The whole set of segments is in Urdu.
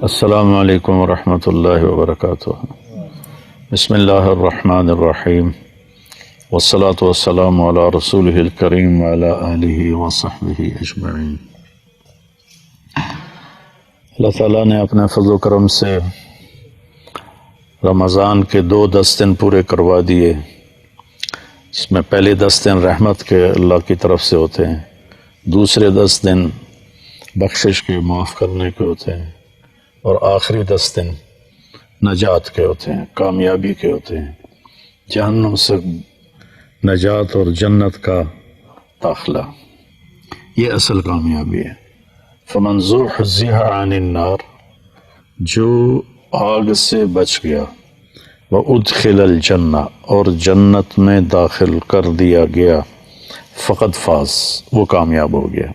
السلام علیکم ورحمۃ اللہ وبرکاتہ۔ بسم اللہ الرحمن الرحیم، والصلاة والسلام علی رسولہ الکریم وعلی آلہ وصحبہ اجمعین۔ اللہ تعالیٰ نے اپنے فضل و کرم سے رمضان کے 10 دن پورے کروا دیے، جس میں پہلے 10 دن رحمت کے اللہ کی طرف سے ہوتے ہیں، دوسرے 10 دن بخشش کے معاف کرنے کے ہوتے ہیں، اور آخری 10 دن نجات کے ہوتے ہیں، کامیابی کے ہوتے ہیں، جہنم سے نجات اور جنت کا داخلہ، یہ اصل کامیابی ہے۔ فمن زحزح عن النار، جو آگ سے بچ گیا، وادخل الجنہ، اور جنت میں داخل کر دیا گیا، فقد فاز، وہ کامیاب ہو گیا۔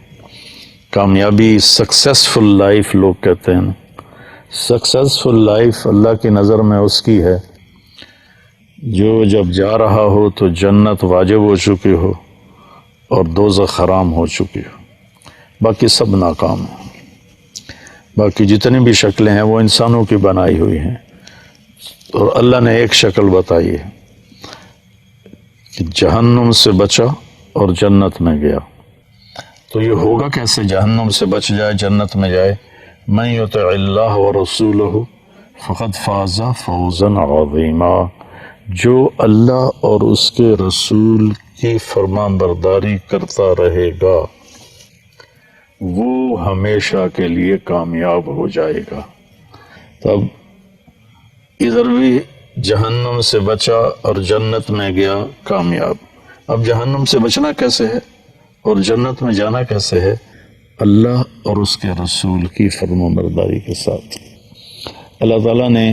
کامیابی سکسیسفل لائف لوگ کہتے ہیں۔ سکسیسفل لائف اللہ کی نظر میں اس کی ہے جو جب جا رہا ہو تو جنت واجب ہو چکی ہو اور دوزخ حرام ہو چکی ہو، باقی سب ناکام ہیں۔ باقی جتنی بھی شکلیں ہیں وہ انسانوں کی بنائی ہوئی ہیں، اور اللہ نے ایک شکل بتائی ہے کہ جہنم سے بچا اور جنت میں گیا۔ تو یہ ہوگا کیسے جہنم سے بچ جائے جنت میں جائے؟ من یطع اللہ ورسولہ فقد فاز فوزا عظیما، جو اللہ اور اس کے رسول کی فرمان برداری کرتا رہے گا وہ ہمیشہ کے لیے کامیاب ہو جائے گا۔ تب ادھر بھی جہنم سے بچا اور جنت میں گیا، کامیاب۔ اب جہنم سے بچنا کیسے ہے اور جنت میں جانا کیسے ہے؟ اللہ اور اس کے رسول کی فرمان برداری کے ساتھ۔ اللہ تعالیٰ نے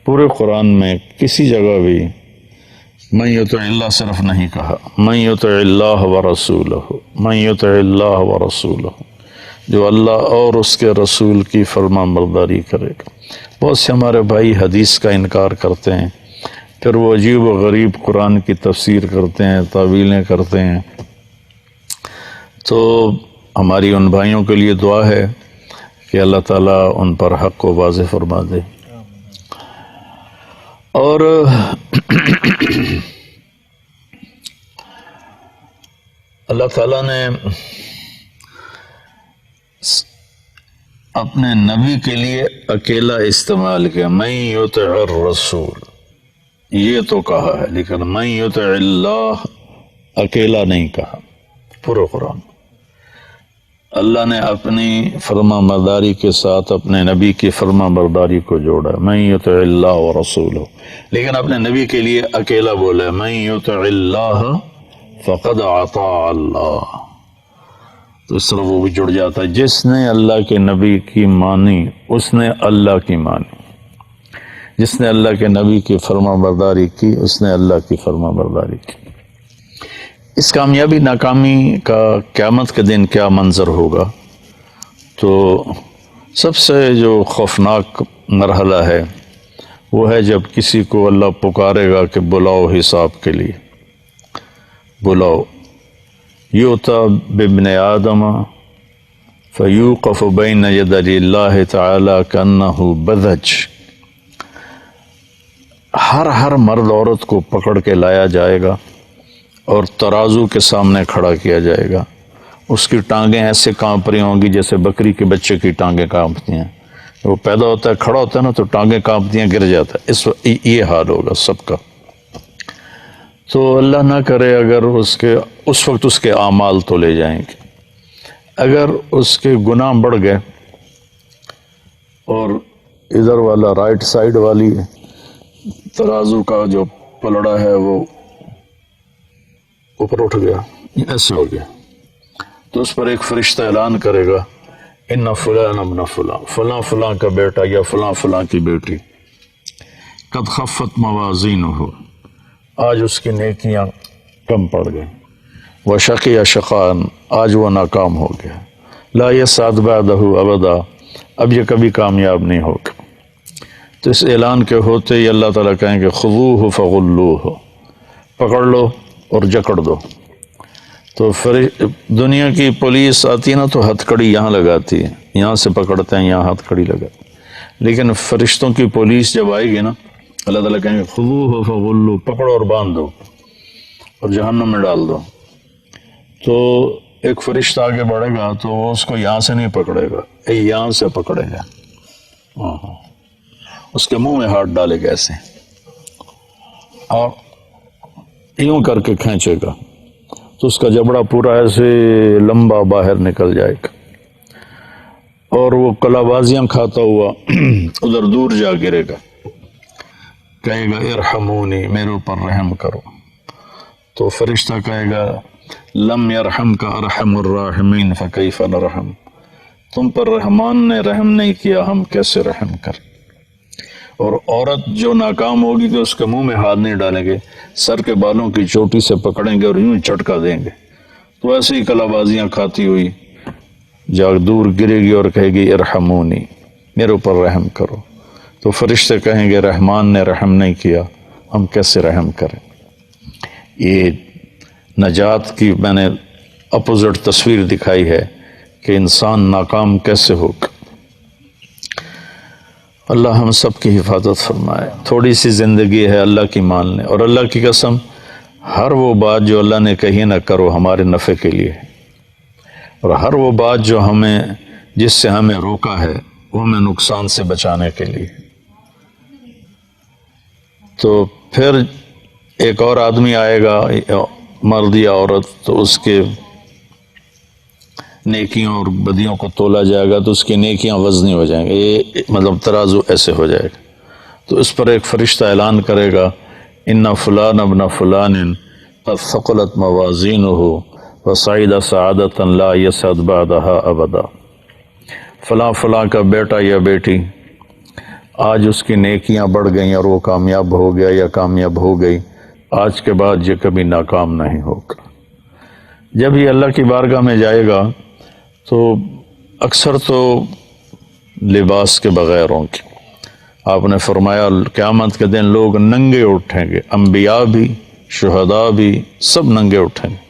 پورے قرآن میں کسی جگہ بھی من یطع اللہ صرف نہیں کہا، من یطع اللہ ورسولہ، من یطع اللہ ورسولہ، جو اللہ اور اس کے رسول کی فرمان برداری کرے گا۔ بہت سے ہمارے بھائی حدیث کا انکار کرتے ہیں، پھر وہ عجیب و غریب قرآن کی تفسیر کرتے ہیں، تعویلیں کرتے ہیں۔ تو ہماری ان بھائیوں کے لیے دعا ہے کہ اللہ تعالیٰ ان پر حق کو واضح فرما دے۔ اور اللہ تعالیٰ نے اپنے نبی کے لیے اکیلا استعمال کیا، من یطع الرسول، یہ تو کہا ہے، لیکن من یطع اللہ اکیلا نہیں کہا۔ پورے قرآن اللہ نے اپنی فرما برداری کے ساتھ اپنے نبی کی فرما برداری کو جوڑا، من یطع اللہ ورسولہ، لیکن اپنے نبی کے لیے اکیلا بولا، من یطع اللہ فقد اطاع اللہ۔ تو اس طرح وہ بھی جڑ جاتا ہے، جس نے اللہ کے نبی کی مانی اس نے اللہ کی مانی، جس نے اللہ کے نبی کی فرما برداری کی اس نے اللہ کی فرما برداری کی۔ اس کامیابی ناکامی کا قیامت کے دن کیا منظر ہوگا؟ تو سب سے جو خوفناک مرحلہ ہے وہ ہے جب کسی کو اللہ پکارے گا کہ بلاؤ حساب کے لیے، بلاؤ۔ یؤتی بابن آدم فیوقف بین یدی اللہ تعالی کانہ بذج، ہر مرد عورت کو پکڑ کے لایا جائے گا اور ترازو کے سامنے کھڑا کیا جائے گا، اس کی ٹانگیں ایسے کانپ رہی ہوں گی جیسے بکری کے بچے کی ٹانگیں کانپتی ہیں۔ وہ پیدا ہوتا ہے کھڑا ہوتا ہے نا تو ٹانگیں کانپتی ہیں، گر جاتا ہے۔ یہ حال ہوگا سب کا۔ تو اللہ نہ کرے اگر اس وقت اس کے اعمال تو لے جائیں گے، اگر اس کے گناہ بڑھ گئے اور ادھر والا رائٹ سائڈ والی ترازو کا جو پلڑا ہے وہ اوپر اٹھ گیا، ایسے ہو گیا، تو اس پر ایک فرشتہ اعلان کرے گا، ان فلان ابن فلان، فلاں فلاں کا بیٹا یا فلاں فلاں کی بیٹی، قد خفت موازینہ، آج اس کی نیکیاں کم پڑ گئیں، وشقی شقاء، آج وہ ناکام ہو گیا، لا یسعد بعدہ ابدا، اب یہ کبھی کامیاب نہیں ہوگا۔ تو اس اعلان کے ہوتے ہی اللہ تعالیٰ کہیں کہ خذوہ فغلوہ، پکڑ لو اور جکڑ دو۔ تو دنیا کی پولیس آتی ہے نا تو ہتھ کڑی یہاں لگاتی ہے، یہاں سے پکڑتے ہیں، یہاں ہتھ کڑی لگاتی ہے، لیکن فرشتوں کی پولیس جب آئے گی نا، اللہ تعالیٰ کہیں گے خذوہ فغلو، پکڑو اور باندھ دو اور جہنم میں ڈال دو. تو ایک فرشتہ آگے بڑھے گا تو وہ اس کو یہاں سے نہیں پکڑے گا، یہاں سے پکڑے گا، اس کے منہ میں ہاتھ ڈالے گا ایسے اور یوں کر کے کھینچے گا تو اس کا جبڑا پورا ایسے لمبا باہر نکل جائے گا اور وہ کلا بازیاں کھاتا ہوا ادھر دور جا گرے گا، کہے گا ارحمونی، میرے اوپر رحم کرو. تو فرشتہ کہے گا لم یرحم کا ارحم الراحمین فکیف نرحم، تم پر رحمان نے رحم نہیں کیا، ہم کیسے رحم کر. اور عورت جو ناکام ہوگی تو اس کے منہ میں ہاتھ نہیں ڈالیں گے، سر کے بالوں کی چوٹی سے پکڑیں گے اور یوں چٹکا دیں گے. تو ایسے ہی کلا بازیاں کھاتی ہوئی جا دور گرے گی اور کہے گی ارحمونی، میرے اوپر رحم کرو. تو فرشتے کہیں گے رحمان نے رحم نہیں کیا، ہم کیسے رحم کریں. یہ نجات کی میں نے اپوزٹ تصویر دکھائی ہے کہ انسان ناکام کیسے ہوگا. اللہ ہم سب کی حفاظت فرمائے. تھوڑی سی زندگی ہے، اللہ کی مان لیں، اور اللہ کی قسم ہر وہ بات جو اللہ نے کہی نہ کرو ہمارے نفع کے لیے ہے، اور ہر وہ بات جو جس سے ہمیں روکا ہے وہ ہمیں نقصان سے بچانے کے لیے. تو پھر ایک اور آدمی آئے گا، مرد یا عورت، تو اس کے نیکیوں اور بدیوں کو تولا جائے گا تو اس کی نیکیاں وزنی ہو جائیں گے، یہ مطلب ترازو ایسے ہو جائے گا. تو اس پر ایک فرشتہ اعلان کرے گا ان فلان ابن فلان قد ثقلت موازینہ وصعد سعادة لا يسعد بعدها ابدا. فلاں فلاں کا بیٹا یا بیٹی آج اس کی نیکیاں بڑھ گئیں اور وہ کامیاب ہو گیا یا کامیاب ہو گئی، آج کے بعد یہ کبھی ناکام نہیں ہوگا. جب یہ اللہ کی بارگاہ میں جائے گا تو اکثر تو لباس کے بغیر ہوں گے. آپ نے فرمایا قیامت کے دن لوگ ننگے اٹھیں گے، انبیاء بھی، شہداء بھی، سب ننگے اٹھیں گے.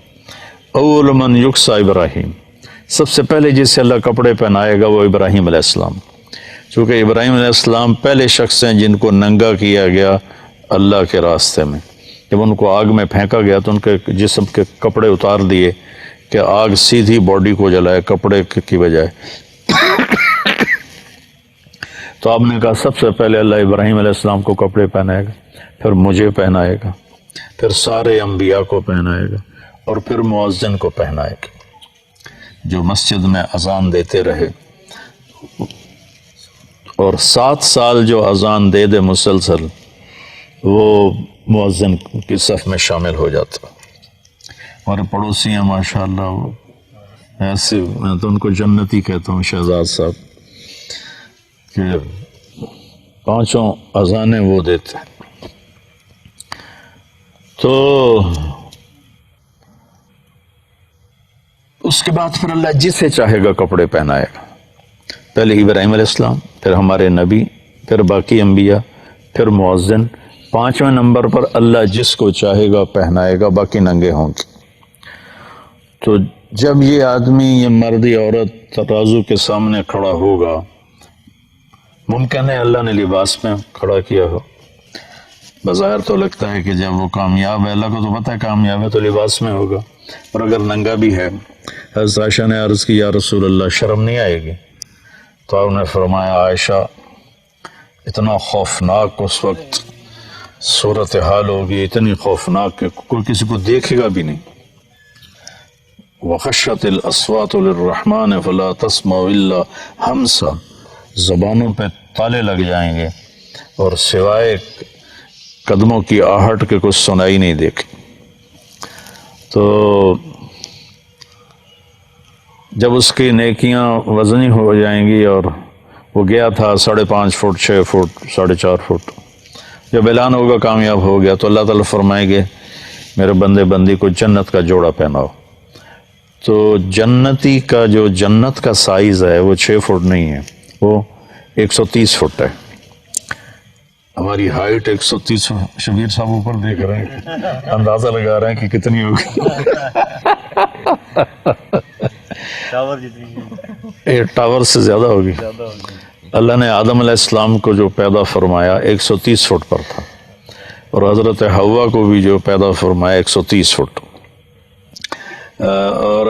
اول من یکسا ابراہیم، سب سے پہلے جسے اللہ کپڑے پہنائے گا وہ ابراہیم علیہ السلام، چونکہ ابراہیم علیہ السلام پہلے شخص ہیں جن کو ننگا کیا گیا اللہ کے راستے میں. جب ان کو آگ میں پھینکا گیا تو ان کے جسم کے کپڑے اتار دیے کہ آگ سیدھی باڈی کو جلائے کپڑے کی بجائے. تو آپ نے کہا سب سے پہلے اللہ ابراہیم علیہ السلام کو کپڑے پہنائے گا، پھر مجھے پہنائے گا، پھر سارے انبیاء کو پہنائے گا، اور پھر مؤذن کو پہنائے گا جو مسجد میں اذان دیتے رہے اور 7 سال جو اذان دے دے مسلسل وہ مؤذن کی صف میں شامل ہو جاتا. ہمارے پڑوسی ہیں ماشاءاللہ، وہ ایسے، میں تو ان کو جنتی کہتا ہوں، شہزاد صاحب، کہ 5 اذانیں وہ دیتے ہیں. تو اس کے بعد پھر اللہ جسے چاہے گا کپڑے پہنائے گا. پہلے ابراہیم علیہ السلام، پھر ہمارے نبی، پھر باقی انبیاء، پھر مؤذن، 5ویں نمبر پر اللہ جس کو چاہے گا پہنائے گا، باقی ننگے ہوں گے. تو جب یہ آدمی، یہ مرد یا عورت ترازو کے سامنے کھڑا ہوگا، ممکن ہے اللہ نے لباس میں کھڑا کیا ہو. بظاہر تو لگتا ہے کہ جب وہ کامیاب ہے، اللہ کو تو پتہ ہے کامیاب ہے، تو لباس میں ہوگا. اور اگر ننگا بھی ہے، حضرت عائشہ نے عرض کی یا رسول اللہ شرم نہیں آئے گی؟ تو آپ نے فرمایا عائشہ اتنا خوفناک اس وقت صورتحال ہوگی، اتنی خوفناک کہ کوئی کسی کو دیکھے گا بھی نہیں. وَخَشَّتِ الْأَصْوَاتُ لِلرَّحْمَنِ فَلَا تَسْمَعُ إِلَّا هَمْسًا، زبانوں پہ تالے لگ جائیں گے اور سوائے قدموں کی آہٹ کے کچھ سنائی نہیں دیکھے. تو جب اس کی نیکیاں وزنی ہو جائیں گی، اور وہ گیا تھا 5.5 فٹ، 6 فٹ، 4.5 فٹ، جب اعلان ہوگا کامیاب ہو گیا تو اللہ تعالیٰ فرمائیں گے میرے بندے بندی کو جنت کا جوڑا پہناؤ. تو جنتی کا جو جنت کا سائز ہے وہ 6 فٹ نہیں ہے، وہ 130 فٹ ہے. ہماری ہائٹ 130. شبیر صاحب اوپر دیکھ رہے ہیں، اندازہ لگا رہے ہیں کہ کتنی ہوگی. ٹاور سے زیادہ ہوگی. اللہ نے آدم علیہ السلام کو جو پیدا فرمایا 130 فٹ پر تھا، اور حضرت حوا کو بھی جو پیدا فرمایا 130 فٹ، اور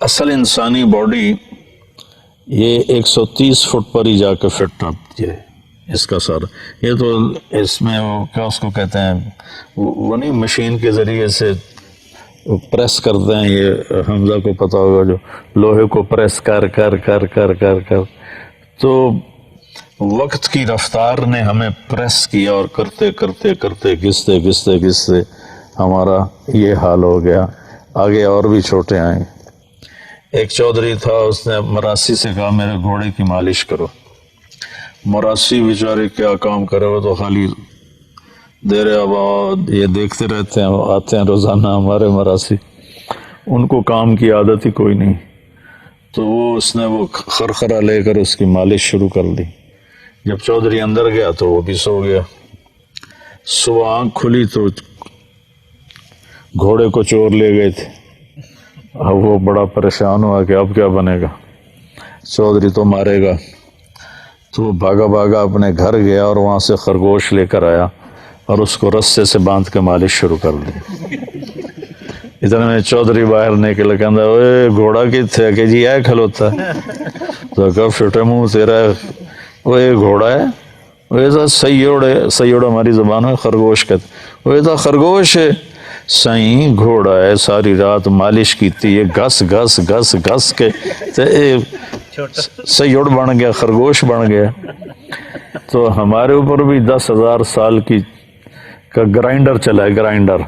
اصل انسانی باڈی یہ 130 فٹ پر ہی جا کے فٹ آتی ہے اس کا سر. یہ تو اس میں وہ کیا اس کو کہتے ہیں، وہ نہیں مشین کے ذریعے سے پریس کرتے ہیں، یہ حمزہ کو پتہ ہوگا، جو لوہے کو پریس کر کر کر کر کر کر، تو وقت کی رفتار نے ہمیں پریس کیا، اور کرتے کرتے کرتے گھستے گھستے گھستے ہمارا یہ حال ہو گیا. آگے اور بھی چھوٹے آئیں. ایک چودھری تھا، اس نے مراسی سے کہا میرے گھوڑے کی مالش کرو. مراسی بیچارے کیا کام کرے، وہ تو خالی دیر آباد یہ دیکھتے رہتے ہیں، وہ آتے ہیں روزانہ ہمارے مراسی، ان کو کام کی عادت ہی کوئی نہیں. تو اس نے وہ خرخرہ لے کر اس کی مالش شروع کر دی. جب چودھری اندر گیا تو وہ بھی سو گیا. صبح آنکھ کھلی تو گھوڑے کو چور لے گئے تھے. اب وہ بڑا پریشان ہوا کہ اب کیا بنے گا، چودھری تو مارے گا. تو وہ بھاگا بھاگا اپنے گھر گیا اور وہاں سے خرگوش لے کر آیا اور اس کو رسے سے باندھ کے مالش شروع کر دی. اتنے میں چودھری باہر نکل کے اندر، اوے گھوڑا کتنے کہ جی ہے کھلوتا ہے. تو کہا فٹے منہ تیرا، وہ یہ گھوڑا ہے، وہ ایسا سیوڑ ہے، سیوڑ ہماری زبان میں خرگوش کہتے، وہ ایسا خرگوش ہے. سائیں گھوڑا ہے، ساری رات مالش کیتی ہے، گھس گھس گھس گھس کے سیوڑ بن گیا، خرگوش بن گیا. تو ہمارے اوپر بھی 10,000 سال کا گرائنڈر چلا ہے، گرائنڈر،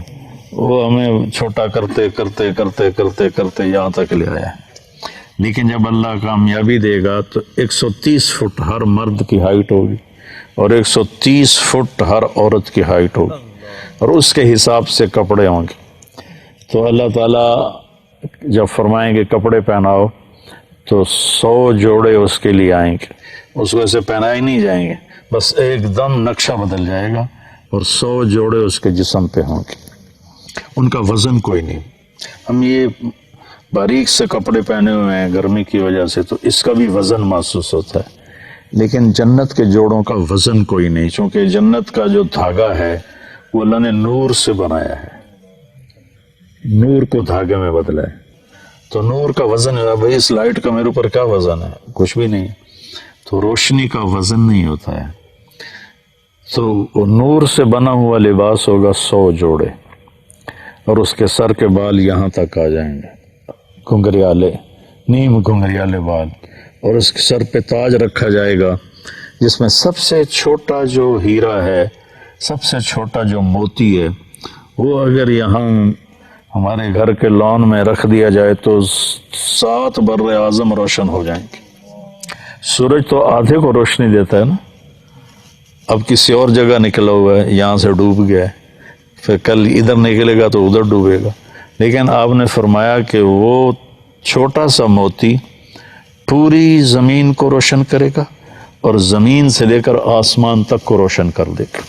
وہ ہمیں چھوٹا کرتے کرتے کرتے کرتے کرتے یہاں تک لے آیا. لیکن جب اللہ کامیابی دے گا تو 130 فٹ ہر مرد کی ہائٹ ہوگی اور 130 فٹ ہر عورت کی ہائٹ ہوگی، اور اس کے حساب سے کپڑے ہوں گے. تو اللہ تعالیٰ جب فرمائیں گے کپڑے پہناؤ تو 100 جوڑے اس کے لیے آئیں گے. اس کو ایسے پہنائے نہیں جائیں گے، بس ایک دم نقشہ بدل جائے گا اور 100 جوڑے اس کے جسم پہ ہوں گے. ان کا وزن کوئی نہیں. ہم یہ باریک سے کپڑے پہنے ہوئے ہیں گرمی کی وجہ سے، تو اس کا بھی وزن محسوس ہوتا ہے، لیکن جنت کے جوڑوں کا وزن کوئی نہیں، چونکہ جنت کا جو دھاگا ہے وہ اللہ نے نور سے بنایا ہے، نور کو دھاگے میں بدلا ہے. تو نور کا وزن ہے، بھائی اس لائٹ کا میرے اوپر کیا وزن ہے، کچھ بھی نہیں. تو روشنی کا وزن نہیں ہوتا ہے. تو وہ نور سے بنا ہوا لباس ہوگا 100 جوڑے، اور اس کے سر کے بال یہاں تک آ جائیں گے، گھنگریالے، نیم گھنگریالے بال. اور اس کے سر پہ تاج رکھا جائے گا جس میں سب سے چھوٹا جو ہیرا ہے، سب سے چھوٹا جو موتی ہے، وہ اگر یہاں ہمارے گھر کے لان میں رکھ دیا جائے تو 7 بر اعظم روشن ہو جائیں گے. سورج تو آدھے کو روشنی دیتا ہے نا، اب کسی اور جگہ نکلا ہوا ہے، یہاں سے ڈوب گیا ہے، پھر کل ادھر نکلے گا تو ادھر ڈوبے گا. لیکن آپ نے فرمایا کہ وہ چھوٹا سا موتی پوری زمین کو روشن کرے گا اور زمین سے لے کر آسمان تک کو روشن کر دے گا.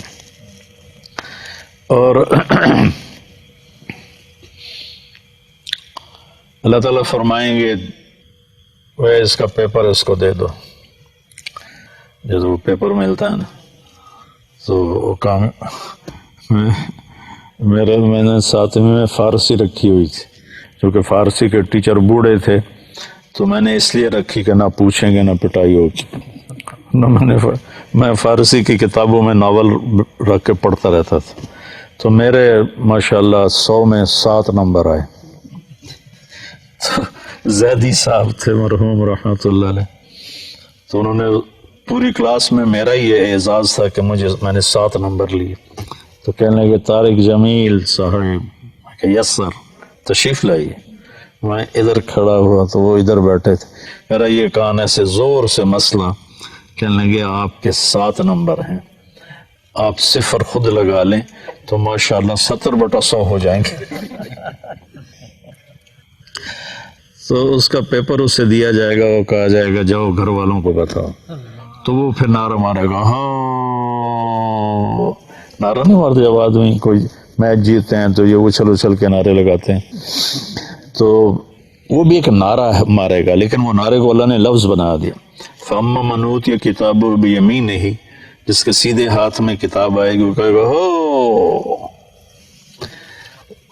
اور اللہ تعالیٰ فرمائیں گے وہ اس کا پیپر اس کو دے دو. جب وہ پیپر ملتا ہے نا تو وہ کام، میں نے 7ویں میں فارسی رکھی ہوئی تھی، کیونکہ فارسی کے ٹیچر بوڑھے تھے، تو میں نے اس لیے رکھی کہ نہ پوچھیں گے نہ پٹائی ہوگی. میں فارسی کی کتابوں میں ناول رکھ کے پڑھتا رہتا تھا، تو میرے ماشاءاللہ 100 میں 7 نمبر آئے. تو زیدی صاحب تھے مرحوم رحمۃ اللہ علیہ، تو انہوں نے پوری کلاس میں میرا یہ اعزاز تھا کہ میں نے 7 نمبر لیے. تو کہنے لگے طارق جمیل صاحب، کہ یس سر تشریف لائیے. میں ادھر کھڑا ہوا تو وہ ادھر بیٹھے تھے، میرا یہ کان ایسے زور سے مسئلہ، کہنے لگے آپ کے 7 نمبر ہیں، آپ 0 خود لگا لیں تو ماشاءاللہ 70/100 ہو جائیں گے. تو اس کا پیپر اسے دیا جائے گا، وہ کہا جائے گا جاؤ گھر والوں کو بتاؤ. تو وہ پھر نعرہ مارے گا، ہاں نعرہ نہیں مارتے جب آدمی کوئی میچ جیتتے ہیں تو یہ اچھل اچھل کے نعرے لگاتے ہیں. تو وہ بھی ایک نعرہ مارے گا، لیکن وہ نعرے کو اللہ نے لفظ بنا دیا. فَأَمَّا مَنْ أُوتِيَ كِتَابَهُ بِيَمِينِهِ، جس کے سیدھے ہاتھ میں کتاب آئے گی، وہ کہے گا ہو،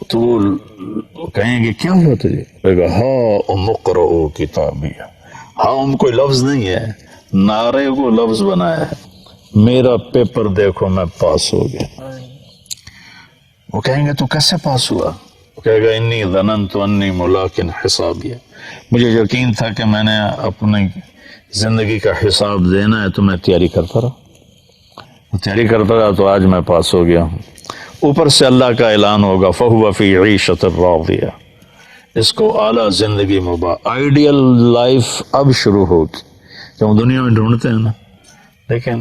تو وہ کہیں گے کیا ہوا تجھے؟ کہے گا ہاں مقرؤ کتابیہ، ہاں کوئی لفظ نہیں ہے، نعرے کو لفظ بنایا ہے، میرا پیپر دیکھو میں پاس ہو گیا۔ وہ کہیں گے تو کیسے پاس ہوا؟ وہ کہے گا انی ظننت انی ملاق حسابیہ، مجھے یقین تھا کہ میں نے اپنی زندگی کا حساب دینا ہے، تو میں تیاری کرتا رہا تو آج میں پاس ہو گیا ہوں۔ اوپر سے اللہ کا اعلان ہوگا فَهُوَ فِي عِيشَةٍ رَاضِيَةٍ، اس کو اعلیٰ زندگی آئیڈیل لائف اب شروع ہوگی۔ جو ہم دنیا میں ڈھونڈتے ہیں نا، لیکن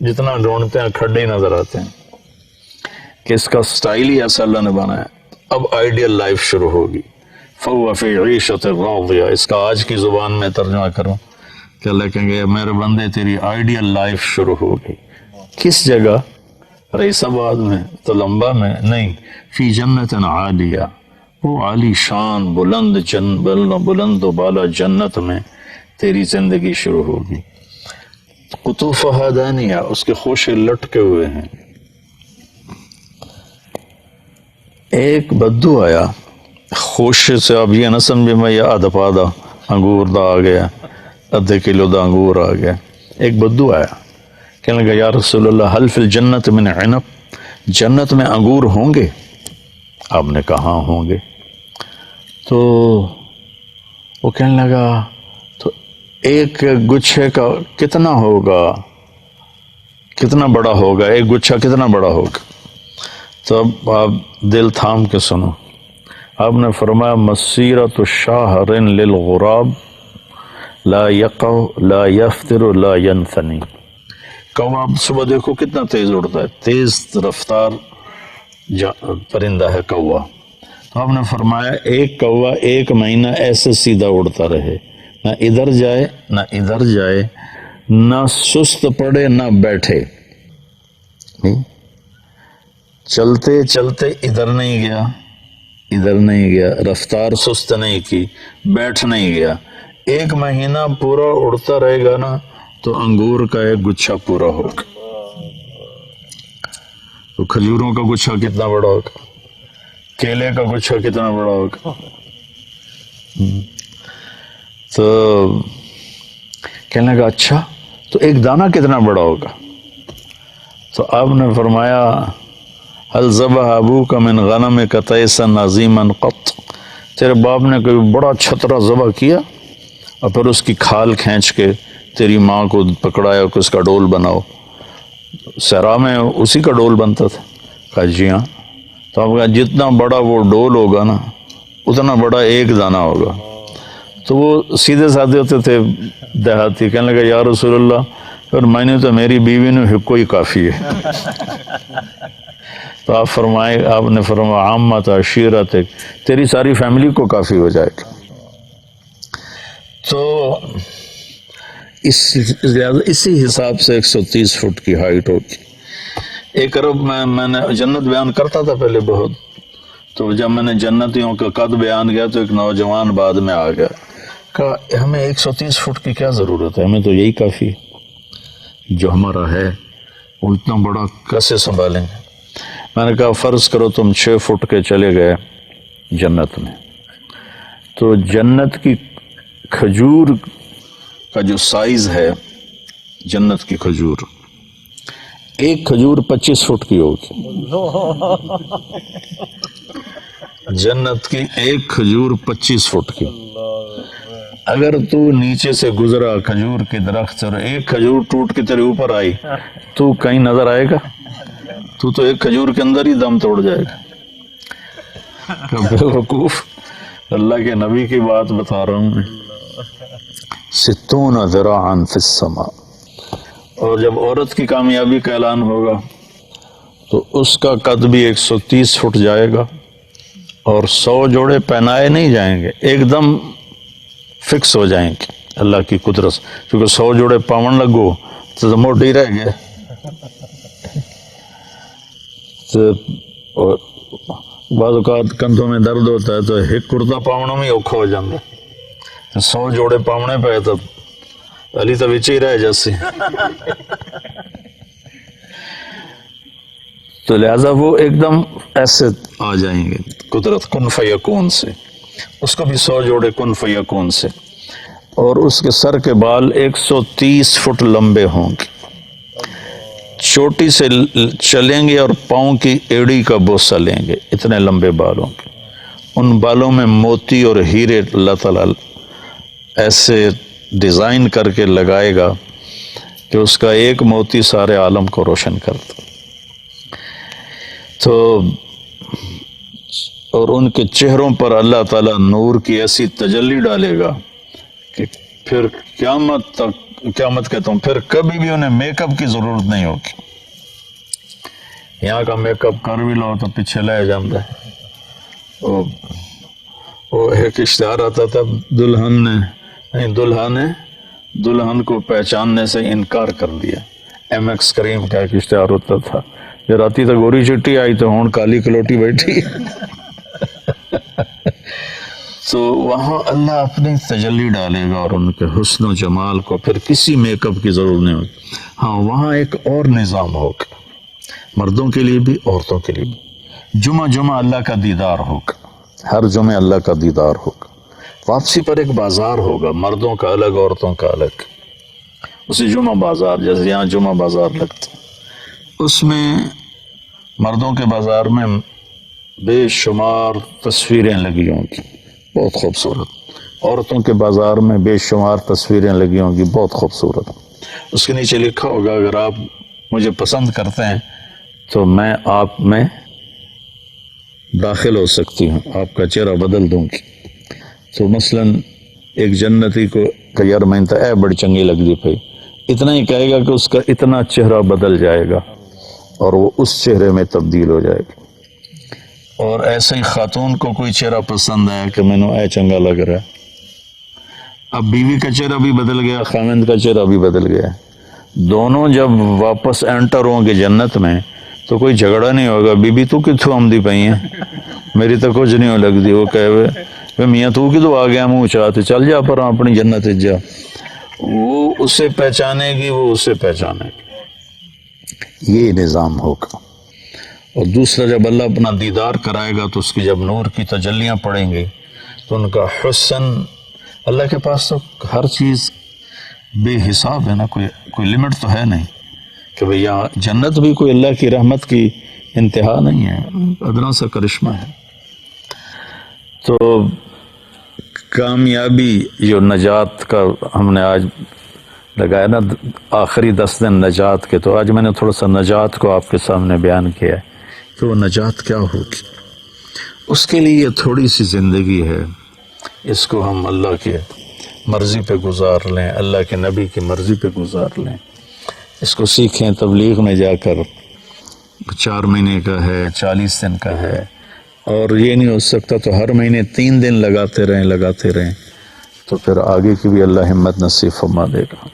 جتنا ڈھونڈتے ہیں کھڈے ہی نظر آتے ہیں کہ اس کا سٹائل ہی ایسا اللہ نے بنایا ہے۔ اب آئیڈیل لائف شروع ہوگی، فَهُوَ فِي عِيشَةٍ رَاضِيَةٍ۔ اس کا آج کی زبان میں ترجمہ کروں کہ اللہ کہیں گے میرے بندے تیری آئیڈیل لائف شروع ہوگی۔ کس جگہ؟ رئیس آباد میں، تلمبا میں نہیں، فی جنت عالیہ، وہ عالی شان بلند و بالا جنت میں تیری زندگی شروع ہوگی۔ قطوفہا دانیہ، اس کے خوشے لٹکے ہوئے ہیں۔ ایک بدو آیا خوشے سے، اب یہ نہ سمجھے میں یہ آدھا پادہ انگور دا آ گیا، آدھے کلو دا انگور آ گیا۔ ایک بدو آیا، کہنے لگا یا رسول اللہ حل فی الجنت من عنب، جنت میں انگور ہوں گے؟ آپ نے کہا ہوں گے۔ تو وہ کہنے لگا تو ایک گچھے کا کتنا ہوگا، کتنا بڑا ہوگا، ایک گچھا کتنا بڑا ہوگا؟ تو اب آپ دل تھام کے سنو، آپ نے فرمایا مسیرۃ شہر للغراب لا یقع لا یفتر لا ینثنی۔ کوا آپ صبح دیکھو کتنا تیز اڑتا ہے، تیز رفتار پرندہ ہے کوا۔ تو آپ نے فرمایا ایک کوا ایک مہینہ ایسے سیدھا اڑتا رہے، نہ ادھر جائے نہ ادھر جائے، نہ سست پڑے نہ بیٹھے، چلتے چلتے ادھر نہیں گیا ادھر نہیں گیا، رفتار سست نہیں کی، بیٹھ نہیں گیا، ایک مہینہ پورا اڑتا رہے گا نا تو انگور کا ایک گچھا پورا ہوگا۔ تو کھجوروں کا گچھا کتنا بڑا ہوگا، کیلے کا گچھا کتنا بڑا ہوگا۔ تو کہنے لگا اچھا تو ایک دانہ کتنا بڑا ہوگا؟ تو آپ نے فرمایا هل ذبح ابوک من غنمک تیسا عظیما قط، تیرے باپ نے کوئی بڑا چھترا ذبح کیا اور پھر اس کی کھال کھینچ کے تیری ماں کو پکڑایا کہ اس کا ڈول بناؤ؟ صحرا میں اسی کا ڈول بنتا تھا۔ کہا جی ہاں۔ تو آپ کہا جتنا بڑا وہ ڈول ہوگا نا اتنا بڑا ایک دانہ ہوگا۔ تو وہ سیدھے سادھے ہوتے تھے دیہاتی، کہنے لگا یا رسول اللہ پھر میں نے تو میری بیوی نے حقوق ہی کافی ہے۔ تو آپ نے فرمایا عامت عشیرت، تیری ساری فیملی کو کافی ہو جائے گا۔ تو اسی حساب سے 130 فٹ کی ہائٹ ہوگی۔ ایک عرب میں نے جنت بیان کرتا تھا پہلے بہت، تو جب میں نے جنتیوں کا قد بیان کیا تو ایک نوجوان بعد میں آ گیا، کہا ہمیں 130 فٹ کی کیا ضرورت ہے، ہمیں تو یہی کافی ہے، جو ہمارا ہے وہ اتنا بڑا کیسے سنبھالیں گے؟ میں نے کہا فرض کرو تم 6 فٹ کے چلے گئے جنت میں، تو جنت کی کھجور کا جو سائز ہے، جنت کی کھجور، ایک کھجور 25 فٹ کی ہوگی۔ جنت کی ایک کھجور 25 فٹ کی۔ اگر تو نیچے سے گزرا کھجور کے درخت سے اور ایک کھجور ٹوٹ کے تیرے اوپر آئی تو کہیں نظر آئے گا؟ تو ایک کھجور کے اندر ہی دم توڑ جائے گا۔ بے وقوف، اللہ کے نبی کی بات بتا رہا ہوں میں۔ 60 ذراعا فی السماء، اور جب عورت کی کامیابی کا اعلان ہوگا تو اس کا قد بھی 130 فٹ جائے گا، اور 100 جوڑے پہنائے نہیں جائیں گے، ایک دم فکس ہو جائیں گے اللہ کی قدرت، کیونکہ 100 جوڑے پاون لگو تو موٹی رہ گئے۔ بعض اوقات کندھوں میں درد ہوتا ہے تو ایک کرتا پاؤنا میں اوکھا ہو جاتا ہے، 100 جوڑے پاؤنے پہ تو علی تو بچے ہی رہے جیسے. تو لہذا وہ ایک دم ایسے آ جائیں گے قدرت کن فیکون سے. اس کو بھی 100 جوڑے کن فیکون سے. اور اس کے سر کے بال 130 فٹ لمبے ہوں گے. چوٹی سے چلیں گے اور پاؤں کی ایڑی کا بوسہ لیں گے، اتنے لمبے بال ہوں گے. ان بالوں میں موتی اور ہیرے اللہ تعالیٰ ایسے ڈیزائن کر کے لگائے گا کہ اس کا ایک موتی سارے عالم کو روشن کرتا. تو اور ان کے چہروں پر اللہ تعالیٰ نور کی ایسی تجلی ڈالے گا کہ پھر قیامت کہتا ہوں پھر کبھی بھی انہیں میک اپ کی ضرورت نہیں ہوگی. یہاں کا میک اپ کر بھی لو تو پیچھے لے جاتا ہے. وہ ایک اشتہار آتا تھا دلہن کو پہچاننے سے انکار کر دیا. ایم ایکس کریم کا ایک اشتہار ہوتا تھا کہ راتی تو گوری چٹی آئی تو ہون کالی کلوٹی بیٹھی. تو وہاں اللہ اپنی تجلی ڈالے گا اور ان کے حسن و جمال کو پھر کسی میک اپ کی ضرورت نہیں ہوگی. ہاں وہاں ایک اور نظام ہوگا مردوں کے لیے بھی عورتوں کے لیے بھی. جمعہ اللہ کا دیدار ہوگا، ہر جمعے اللہ کا دیدار ہوگا. واپسی پر ایک بازار ہوگا، مردوں کا الگ عورتوں کا الگ. اسی جمعہ بازار جیسے یہاں جمعہ بازار لگتا ہے، اس میں مردوں کے بازار میں بے شمار تصویریں لگی ہوں گی بہت خوبصورت. عورتوں کے بازار میں بے شمار تصویریں لگی ہوں گی بہت خوبصورت. اس کے نیچے لکھا ہوگا اگر آپ مجھے پسند کرتے ہیں تو میں آپ میں داخل ہو سکتی ہوں، آپ کا چہرہ بدل دوں گی. تو مثلا ایک جنتی کو کہ یار میں تو بڑی چنگی لگ دی پئی، اتنا ہی کہے گا کہ اس کا اتنا چہرہ بدل جائے گا اور وہ اس چہرے میں تبدیل ہو جائے گا. اور ایسے ہی خاتون کو کوئی چہرہ پسند آیا کہ میں نے چنگا لگ رہا ہے، اب بیوی کا چہرہ بھی بدل گیا، خاوند کا چہرہ بھی بدل گیا. دونوں جب واپس انٹر ہوں گے جنت میں تو کوئی جھگڑا نہیں ہوگا. بی بی تو کتوں آمدی پئی ہیں، میری تو کچھ نہیں ہو لگتی. وہ کہے میاں تو کدو آ گیا منہ چاہتے چل جا پر اپنی جنت جا. وہ اسے پہچانے گی، وہ اسے پہچانے گی. یہ نظام ہوگا. اور دوسرا جب اللہ اپنا دیدار کرائے گا تو اس کی جب نور کی تجلیاں پڑیں گی تو ان کا حسن، اللہ کے پاس تو ہر چیز بے حساب ہے نا، کوئی لمٹ تو ہے نہیں کہ بھئی یہاں جنت بھی کوئی اللہ کی رحمت کی انتہا نہیں ہے، ادنا سا کرشمہ ہے. تو کامیابی جو نجات کا ہم نے آج لگایا نا، آخری 10 دن نجات کے، تو آج میں نے تھوڑا سا نجات کو آپ کے سامنے بیان کیا ہے کہ وہ نجات کیا ہوگی. اس کے لیے یہ تھوڑی سی زندگی ہے، اس کو ہم اللہ کے مرضی پہ گزار لیں، اللہ کے نبی کی مرضی پہ گزار لیں. اس کو سیکھیں. تبلیغ میں جا کر 4 مہینے کا ہے، 40 دن کا ہے، اور یہ نہیں ہو سکتا تو ہر مہینے 3 دن لگاتے رہیں تو پھر آگے کی بھی اللہ ہمت نصیب فرما دے گا.